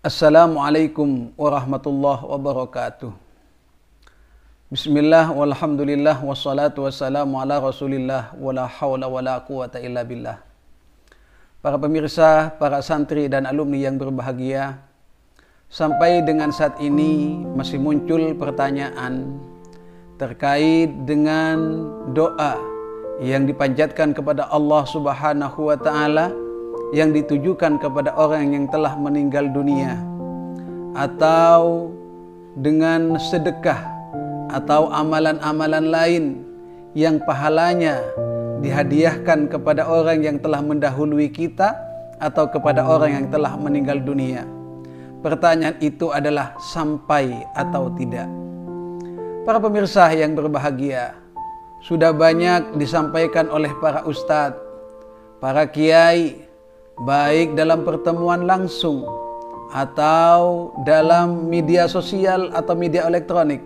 Assalamualaikum warahmatullahi wabarakatuh. Bismillah walhamdulillah wassalatu wassalamu ala rasulillah wala hawla wala quwata illa billah. Para pemirsa, para santri dan alumni yang berbahagia, sampai dengan saat ini masih muncul pertanyaan terkait dengan doa yang dipanjatkan kepada Allah Subhanahu wa ta'ala yang ditujukan kepada orang yang telah meninggal dunia, atau dengan sedekah atau amalan-amalan lain yang pahalanya dihadiahkan kepada orang yang telah mendahului kita atau kepada orang yang telah meninggal dunia. Pertanyaan itu adalah sampai atau tidak. Para pemirsa yang berbahagia, sudah banyak disampaikan oleh para ustadz, para kiai, baik dalam pertemuan langsung atau dalam media sosial atau media elektronik,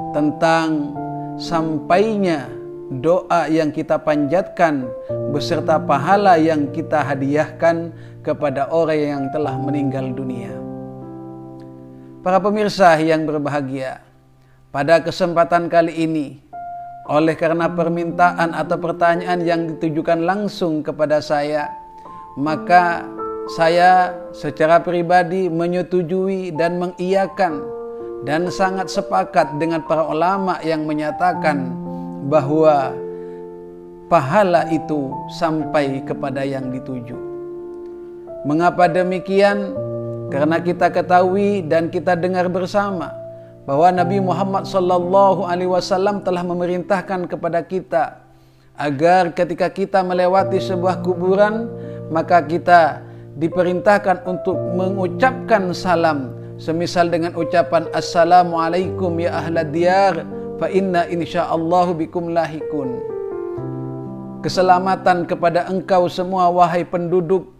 tentang sampainya doa yang kita panjatkan beserta pahala yang kita hadiahkan kepada orang yang telah meninggal dunia. Para pemirsa yang berbahagia, pada kesempatan kali ini, oleh karena permintaan atau pertanyaan yang ditujukan langsung kepada saya, maka saya secara pribadi menyetujui dan mengiyakan dan sangat sepakat dengan para ulama yang menyatakan bahwa pahala itu sampai kepada yang dituju. Mengapa demikian? Karena kita ketahui dan kita dengar bersama bahwa Nabi Muhammad SAW telah memerintahkan kepada kita agar ketika kita melewati sebuah kuburan, maka kita diperintahkan untuk mengucapkan salam, semisal dengan ucapan Assalamualaikum ya ahlad diyar fa inna insyaallahu bikum lahikun. Keselamatan kepada engkau semua wahai penduduk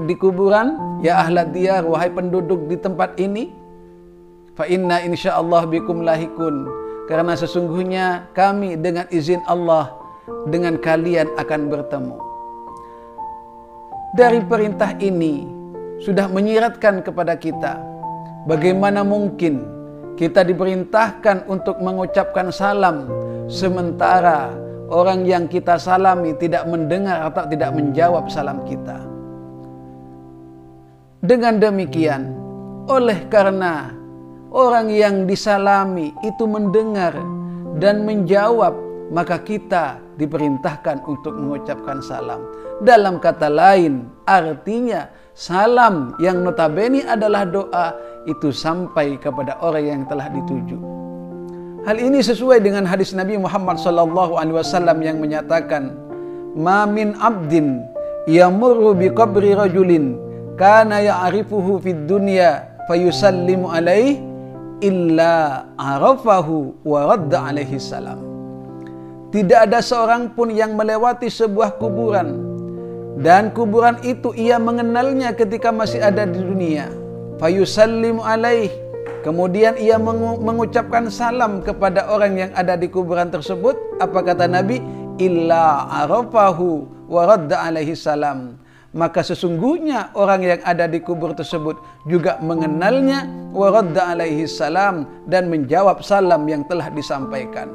di kuburan, ya ahlad diyar, wahai penduduk di tempat ini, fa inna insyaallahu bikum lahikun, karena sesungguhnya kami dengan izin Allah dengan kalian akan bertemu. Dari perintah ini sudah menyiratkan kepada kita bagaimana mungkin kita diperintahkan untuk mengucapkan salam sementara orang yang kita salami tidak mendengar atau tidak menjawab salam kita. Dengan demikian, oleh karena orang yang disalami itu mendengar dan menjawab, maka kita diperintahkan untuk mengucapkan salam. Dalam kata lain, artinya salam yang notabene adalah doa itu sampai kepada orang yang telah dituju. Hal ini sesuai dengan hadis Nabi Muhammad SAW yang menyatakan, "Ma min abdin yamurru bi qabri rajulin kana ya'rifuhu fid dunya fayusallimu alaihi illa arafahu wa radda alaihi salam." Tidak ada seorang pun yang melewati sebuah kuburan dan kuburan itu ia mengenalnya ketika masih ada di dunia. Fayusallimu alaih, kemudian ia mengucapkan salam kepada orang yang ada di kuburan tersebut. Apa kata Nabi? Illa arafahu wa radda alaihi salam. Maka sesungguhnya orang yang ada di kubur tersebut juga mengenalnya, wa radda alaihi salam, dan menjawab salam yang telah disampaikan.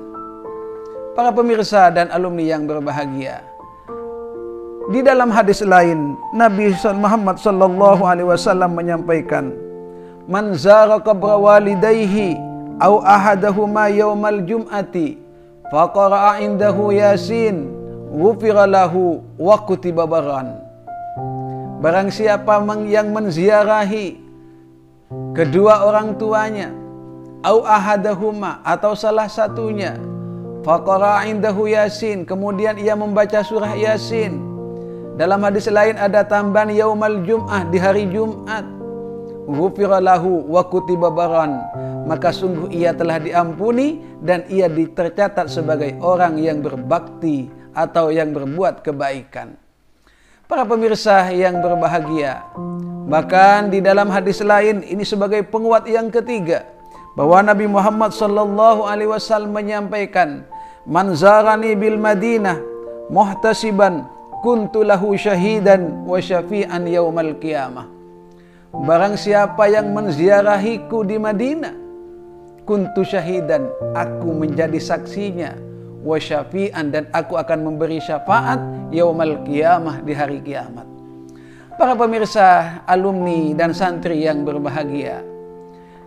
Para pemirsa dan alumni yang berbahagia, di dalam hadis lain Nabi Muhammad SAW menyampaikan, "Man zara qabra walidayhi aw ahadahuma yawmal jum'ati faqara'a indahu yasin ghufira lahu wa kutiba barran." Barang siapa yang menziarahi kedua orang tuanya, aw ahadahuma, atau salah satunya, faqara'a indahu yasin, kemudian ia membaca surah Yasin. Dalam hadis lain ada tambahan yaumal jum'ah, di hari Jumat. Ghufira lahu wa kutiba barran, maka sungguh ia telah diampuni dan ia tercatat sebagai orang yang berbakti atau yang berbuat kebaikan. Para pemirsa yang berbahagia, bahkan di dalam hadis lain ini sebagai penguat yang ketiga bahwa Nabi Muhammad SAW menyampaikan, "Man zarani bil Madinah muhtasiban kuntu lahu syahidan wa syafi'an yaumal qiyamah." barang siapa yang menziarahiku di Madinah, kuntu syahidan, aku menjadi saksinya, wa syafi'an, dan aku akan memberi syafaat yaumal qiyamah, di hari kiamat. Para pemirsa, alumni dan santri yang berbahagia,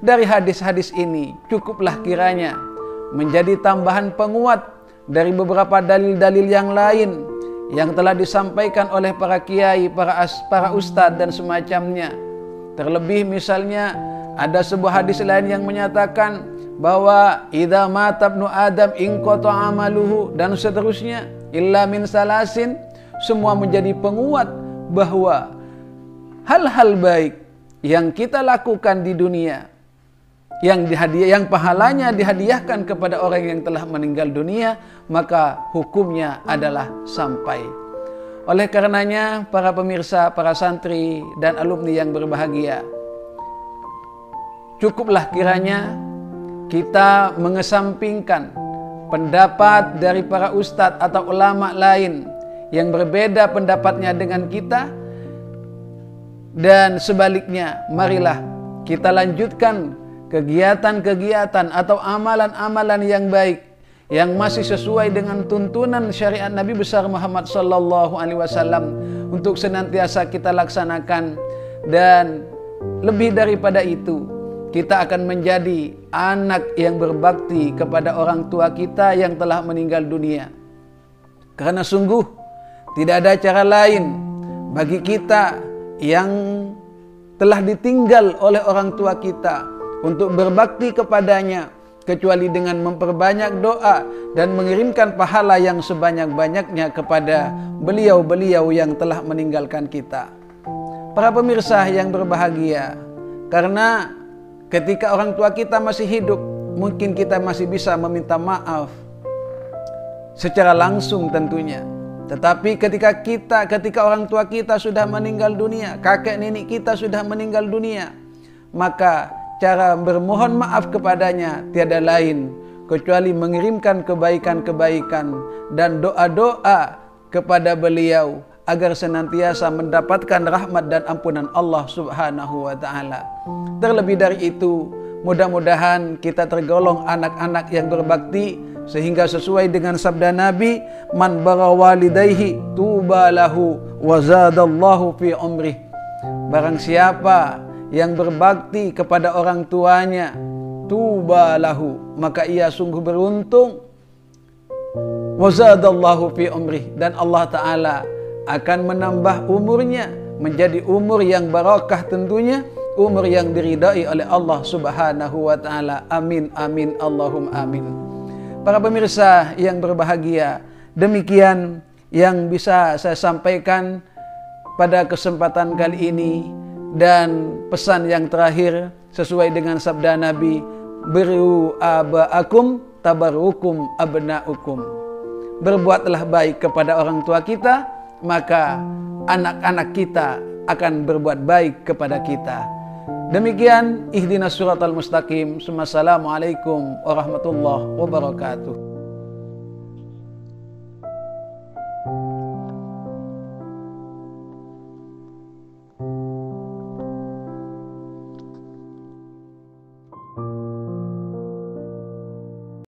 dari hadis-hadis ini cukuplah kiranya menjadi tambahan penguat dari beberapa dalil-dalil yang lain yang telah disampaikan oleh para kiai, para ustadz dan semacamnya. Terlebih misalnya ada sebuah hadis lain yang menyatakan bahwa idza mata ibnu adam inqata amaluhu, dan seterusnya, illa min salasin. Semua menjadi penguat bahwa hal-hal baik yang kita lakukan di dunia, yang pahalanya dihadiahkan kepada orang yang telah meninggal dunia, maka hukumnya adalah sampai. Oleh karenanya, para pemirsa, para santri dan alumni yang berbahagia, cukuplah kiranya kita mengesampingkan pendapat dari para ustadz atau ulama lain yang berbeda pendapatnya dengan kita, dan sebaliknya, marilah kita lanjutkan kegiatan-kegiatan atau amalan-amalan yang baik yang masih sesuai dengan tuntunan syariat Nabi besar Muhammad sallallahu alaihi wasallam untuk senantiasa kita laksanakan. Dan lebih daripada itu, kita akan menjadi anak yang berbakti kepada orang tua kita yang telah meninggal dunia. Karena sungguh tidak ada cara lain bagi kita yang telah ditinggal oleh orang tua kita untuk berbakti kepadanya, kecuali dengan memperbanyak doa dan mengirimkan pahala yang sebanyak-banyaknya kepada beliau-beliau yang telah meninggalkan kita. Para pemirsa yang berbahagia, karena ketika orang tua kita masih hidup, mungkin kita masih bisa meminta maaf secara langsung tentunya. Tetapi ketika orang tua kita sudah meninggal dunia, kakek nenek kita sudah meninggal dunia, maka cara bermohon maaf kepadanya tiada lain kecuali mengirimkan kebaikan-kebaikan dan doa-doa kepada beliau agar senantiasa mendapatkan rahmat dan ampunan Allah Subhanahu wa taala. Terlebih dari itu, mudah-mudahan kita tergolong anak-anak yang berbakti, sehingga sesuai dengan sabda Nabi, man bara walidayhi tuba lahu wa zadallahu fi umrih. Barang siapa yang berbakti kepada orang tuanya, tuba lahu, maka ia sungguh beruntung, wa zadallahu fi umrih, dan Allah Ta'ala akan menambah umurnya menjadi umur yang barakah, tentunya umur yang diridai oleh Allah Subhanahu wa Ta'ala. Amin amin Allahumma amin. Para pemirsa yang berbahagia, demikian yang bisa saya sampaikan pada kesempatan kali ini. Dan pesan yang terakhir sesuai dengan sabda Nabi, biru abaakum tabarukum abnaukum. Berbuatlah baik kepada orang tua kita, maka anak-anak kita akan berbuat baik kepada kita. Demikian ihdinas siratal mustaqim. Assalamualaikum warahmatullahi wabarakatuh.